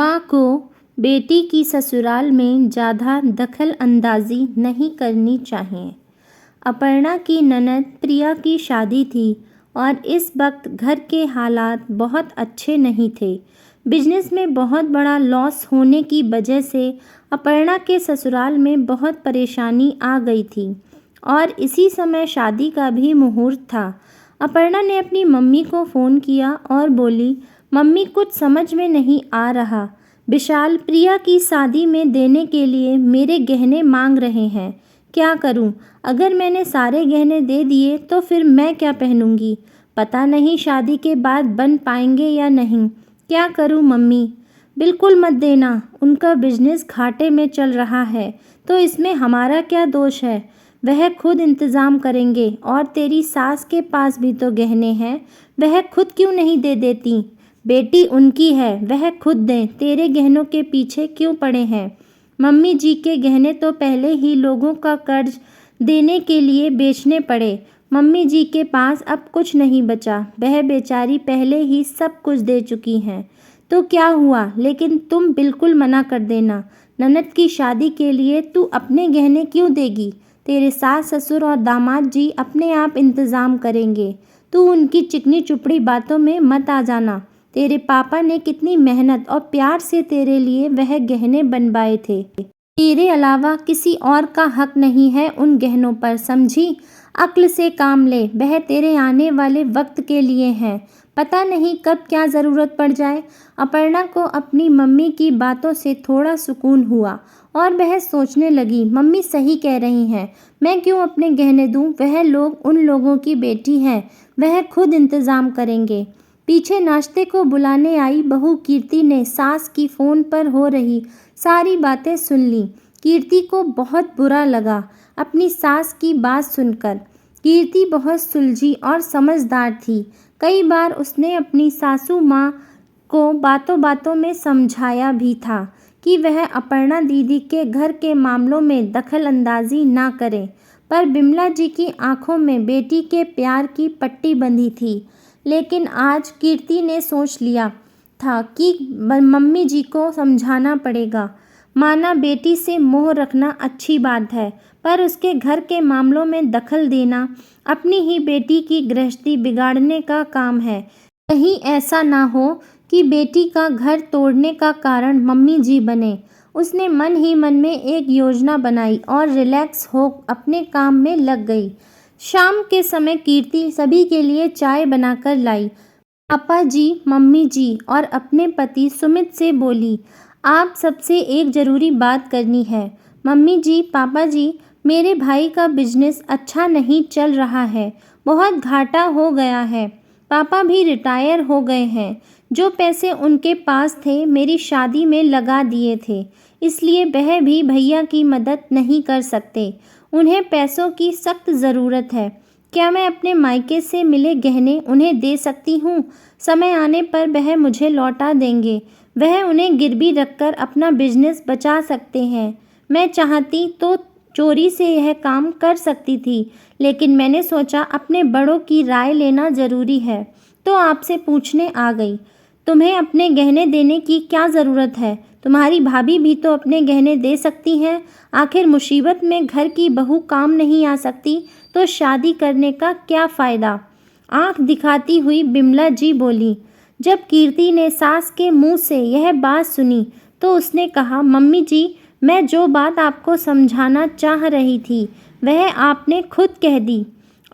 माँ को बेटी की ससुराल में ज़्यादा दखल अंदाज़ी नहीं करनी चाहिए। अपर्णा की ननद प्रिया की शादी थी और इस वक्त घर के हालात बहुत अच्छे नहीं थे। बिजनेस में बहुत बड़ा लॉस होने की वजह से अपर्णा के ससुराल में बहुत परेशानी आ गई थी और इसी समय शादी का भी मुहूर्त था। अपर्णा ने अपनी मम्मी को फ़ोन किया और बोली, मम्मी कुछ समझ में नहीं आ रहा। विशाल प्रिया की शादी में देने के लिए मेरे गहने मांग रहे हैं। क्या करूं? अगर मैंने सारे गहने दे दिए तो फिर मैं क्या पहनूंगी? पता नहीं शादी के बाद बन पाएंगे या नहीं। क्या करूं मम्मी? बिल्कुल मत देना। उनका बिजनेस घाटे में चल रहा है तो इसमें हमारा क्या दोष है? वह खुद इंतज़ाम करेंगे और तेरी सास के पास भी तो गहने हैं, वह खुद क्यों नहीं दे देती? बेटी उनकी है, वह खुद दें, तेरे गहनों के पीछे क्यों पड़े हैं? मम्मी जी के गहने तो पहले ही लोगों का कर्ज देने के लिए बेचने पड़े। मम्मी जी के पास अब कुछ नहीं बचा, वह बेचारी पहले ही सब कुछ दे चुकी हैं। तो क्या हुआ, लेकिन तुम बिल्कुल मना कर देना। ननद की शादी के लिए तू अपने गहने क्यों देगी? तेरे सास ससुर और दामाद जी अपने आप इंतज़ाम करेंगे। तू उनकी चिकनी चुपड़ी बातों में मत आ जाना। तेरे पापा ने कितनी मेहनत और प्यार से तेरे लिए वह गहने बनवाए थे। तेरे अलावा किसी और का हक नहीं है उन गहनों पर, समझी? अक्ल से काम ले, वह तेरे आने वाले वक्त के लिए हैं। पता नहीं कब क्या ज़रूरत पड़ जाए। अपर्णा को अपनी मम्मी की बातों से थोड़ा सुकून हुआ और वह सोचने लगी, मम्मी सही कह रही हैं, मैं क्यों अपने गहने दूं? वह लोग उन लोगों की बेटी हैं, वह खुद इंतज़ाम करेंगे। पीछे नाश्ते को बुलाने आई बहू कीर्ति ने सास की फ़ोन पर हो रही सारी बातें सुन ली। कीर्ति को बहुत बुरा लगा अपनी सास की बात सुनकर। कीर्ति बहुत सुलझी और समझदार थी। कई बार उसने अपनी सासू माँ को बातों बातों में समझाया भी था कि वह अपर्णा दीदी के घर के मामलों में दखल अंदाजी ना करे, पर बिमला जी की आंखों में बेटी के प्यार की पट्टी बंधी थी। लेकिन आज कीर्ति ने सोच लिया था कि मम्मी जी को समझाना पड़ेगा। माना बेटी से मोह रखना अच्छी बात है, पर उसके घर के मामलों में दखल देना अपनी ही बेटी की गृहस्थी बिगाड़ने का काम है। कहीं ऐसा ना हो कि बेटी का घर तोड़ने का कारण मम्मी जी बने। उसने मन ही मन में एक योजना बनाई और रिलैक्स हो अपने काम में लग गई। शाम के समय कीर्ति सभी के लिए चाय बनाकर लाई। पापा जी, मम्मी जी और अपने पति सुमित से बोली, आप सबसे एक ज़रूरी बात करनी है। मम्मी जी, पापा जी, मेरे भाई का बिजनेस अच्छा नहीं चल रहा है, बहुत घाटा हो गया है। पापा भी रिटायर हो गए हैं। जो पैसे उनके पास थे मेरी शादी में लगा दिए थे, इसलिए वह भी भैया की मदद नहीं कर सकते। उन्हें पैसों की सख्त ज़रूरत है। क्या मैं अपने मायके से मिले गहने उन्हें दे सकती हूँ? समय आने पर वह मुझे लौटा देंगे। वह उन्हें गिरवी रखकर अपना बिजनेस बचा सकते हैं। मैं चाहती तो चोरी से यह काम कर सकती थी, लेकिन मैंने सोचा अपने बड़ों की राय लेना ज़रूरी है, तो आपसे पूछने आ गई। तुम्हें अपने गहने देने की क्या ज़रूरत है? तुम्हारी भाभी भी तो अपने गहने दे सकती हैं। आखिर मुसीबत में घर की बहू काम नहीं आ सकती तो शादी करने का क्या फ़ायदा? आंख दिखाती हुई बिमला जी बोली। जब कीर्ति ने सास के मुंह से यह बात सुनी तो उसने कहा, मम्मी जी, मैं जो बात आपको समझाना चाह रही थी वह आपने खुद कह दी।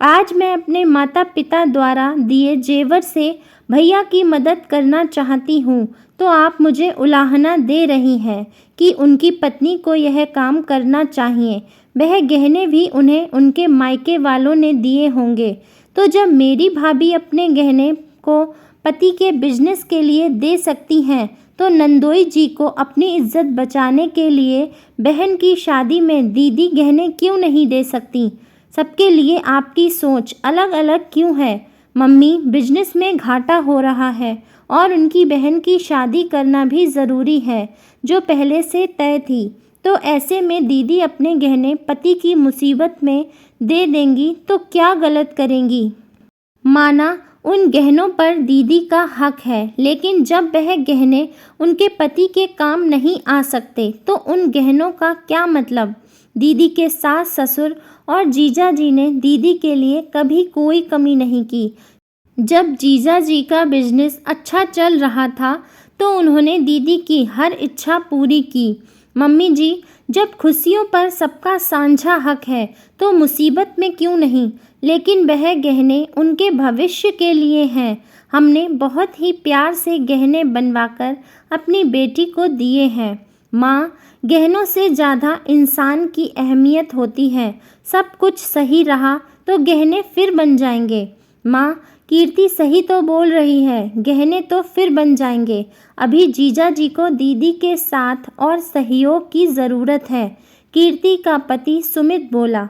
आज मैं अपने माता पिता द्वारा दिए जेवर से भैया की मदद करना चाहती हूँ, तो आप मुझे उलाहना दे रही हैं कि उनकी पत्नी को यह काम करना चाहिए। वह गहने भी उन्हें उनके मायके वालों ने दिए होंगे, तो जब मेरी भाभी अपने गहने को पति के बिजनेस के लिए दे सकती हैं, तो नंदोई जी को अपनी इज्जत बचाने के लिए बहन की शादी में दीदी गहने क्यों नहीं दे सकती? सबके लिए आपकी सोच अलग अलग क्यों है? मम्मी, बिजनेस में घाटा हो रहा है और उनकी बहन की शादी करना भी ज़रूरी है, जो पहले से तय थी। तो ऐसे में दीदी अपने गहने पति की मुसीबत में दे देंगी तो क्या गलत करेंगी? माना उन गहनों पर दीदी का हक है, लेकिन जब वह गहने उनके पति के काम नहीं आ सकते तो उन गहनों का क्या मतलब। दीदी के सास ससुर और जीजा जी ने दीदी के लिए कभी कोई कमी नहीं की। जब जीजा जी का बिजनेस अच्छा चल रहा था तो उन्होंने दीदी की हर इच्छा पूरी की। मम्मी जी, जब खुशियों पर सबका साझा हक है तो मुसीबत में क्यों नहीं, लेकिन वह गहने उनके भविष्य के लिए हैं। हमने बहुत ही प्यार से गहने बनवाकर अपनी बेटी को दिए हैं। माँ, गहनों से ज़्यादा इंसान की अहमियत होती है। सब कुछ सही रहा तो गहने फिर बन जाएंगे। माँ, कीर्ति सही तो बोल रही है, गहने तो फिर बन जाएंगे। अभी जीजा जी को दीदी के साथ और सहयोग की ज़रूरत है। कीर्ति का पति सुमित बोला।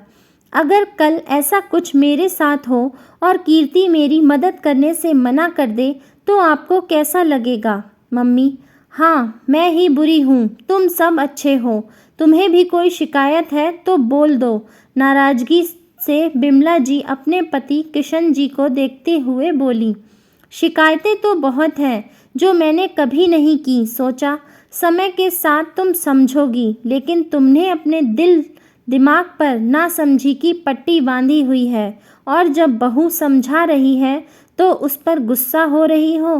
अगर कल ऐसा कुछ मेरे साथ हो और कीर्ति मेरी मदद करने से मना कर दे तो आपको कैसा लगेगा। मम्मी, हाँ, मैं ही बुरी हूँ, तुम सब अच्छे हो। तुम्हें भी कोई शिकायत है तो बोल दो। नाराज़गी से बिमला जी अपने पति किशन जी को देखते हुए बोली। शिकायतें तो बहुत हैं जो मैंने कभी नहीं की। सोचा समय के साथ तुम समझोगी, लेकिन तुमने अपने दिल दिमाग पर ना समझी की पट्टी बांधी हुई है और जब बहू समझा रही है तो उस पर गुस्सा हो रही हो।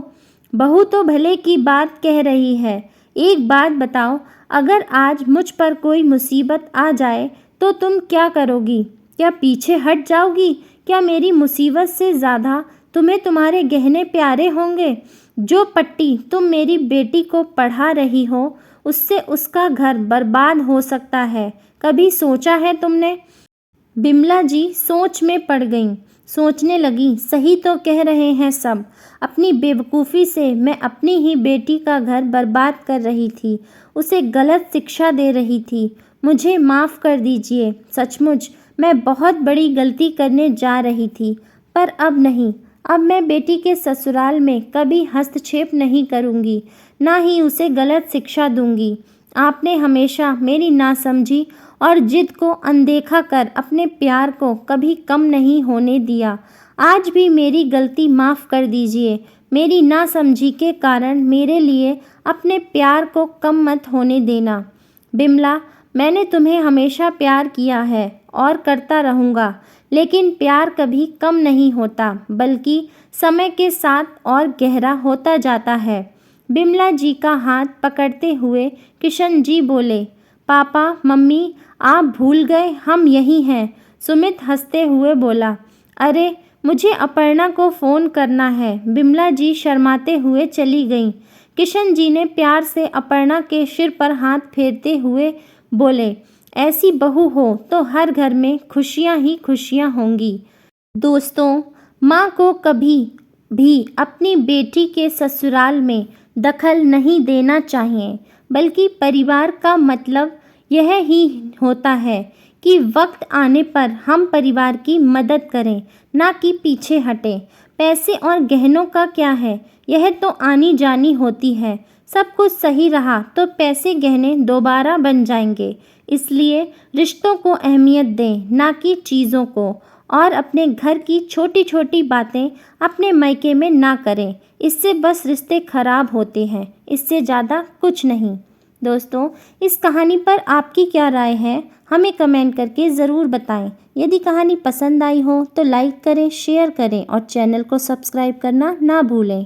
बहू तो भले की बात कह रही है। एक बात बताओ, अगर आज मुझ पर कोई मुसीबत आ जाए तो तुम क्या करोगी। क्या पीछे हट जाओगी। क्या मेरी मुसीबत से ज़्यादा तुम्हें तुम्हारे गहने प्यारे होंगे। जो पट्टी तुम मेरी बेटी को पढ़ा रही हो उससे उसका घर बर्बाद हो सकता है। कभी सोचा है तुमने। बिमला जी सोच में पड़ गईं। सोचने लगी, सही तो कह रहे हैं सब। अपनी बेवकूफ़ी से मैं अपनी ही बेटी का घर बर्बाद कर रही थी, उसे गलत शिक्षा दे रही थी। मुझे माफ़ कर दीजिए। सचमुच मैं बहुत बड़ी गलती करने जा रही थी, पर अब नहीं। अब मैं बेटी के ससुराल में कभी हस्तक्षेप नहीं करूँगी, ना ही उसे गलत शिक्षा दूँगी। आपने हमेशा मेरी नासमझी और जिद को अनदेखा कर अपने प्यार को कभी कम नहीं होने दिया। आज भी मेरी गलती माफ़ कर दीजिए। मेरी नासमझी के कारण मेरे लिए अपने प्यार को कम मत होने देना। बिमला, मैंने तुम्हें हमेशा प्यार किया है और करता रहूँगा, लेकिन प्यार कभी कम नहीं होता, बल्कि समय के साथ और गहरा होता जाता है। बिमला जी का हाथ पकड़ते हुए किशन जी बोले, पापा, मम्मी, आप भूल गए हम यही हैं। सुमित हंसते हुए बोला, अरे मुझे अपर्णा को फ़ोन करना है। बिमला जी शर्माते हुए चली गईं। किशन जी ने प्यार से अपर्णा के सिर पर हाथ फेरते हुए बोले, ऐसी बहू हो तो हर घर में खुशियाँ ही खुशियाँ होंगी। दोस्तों, माँ को कभी भी अपनी बेटी के ससुराल में दखल नहीं देना चाहिए, बल्कि परिवार का मतलब यह ही होता है कि वक्त आने पर हम परिवार की मदद करें, ना कि पीछे हटें। पैसे और गहनों का क्या है, यह तो आनी जानी होती है। सब कुछ सही रहा तो पैसे गहने दोबारा बन जाएंगे। इसलिए रिश्तों को अहमियत दें, ना कि चीज़ों को। और अपने घर की छोटी छोटी बातें अपने मायके में ना करें, इससे बस रिश्ते खराब होते हैं, इससे ज़्यादा कुछ नहीं। दोस्तों, इस कहानी पर आपकी क्या राय है, हमें कमेंट करके ज़रूर बताएं। यदि कहानी पसंद आई हो तो लाइक करें, शेयर करें और चैनल को सब्सक्राइब करना ना भूलें।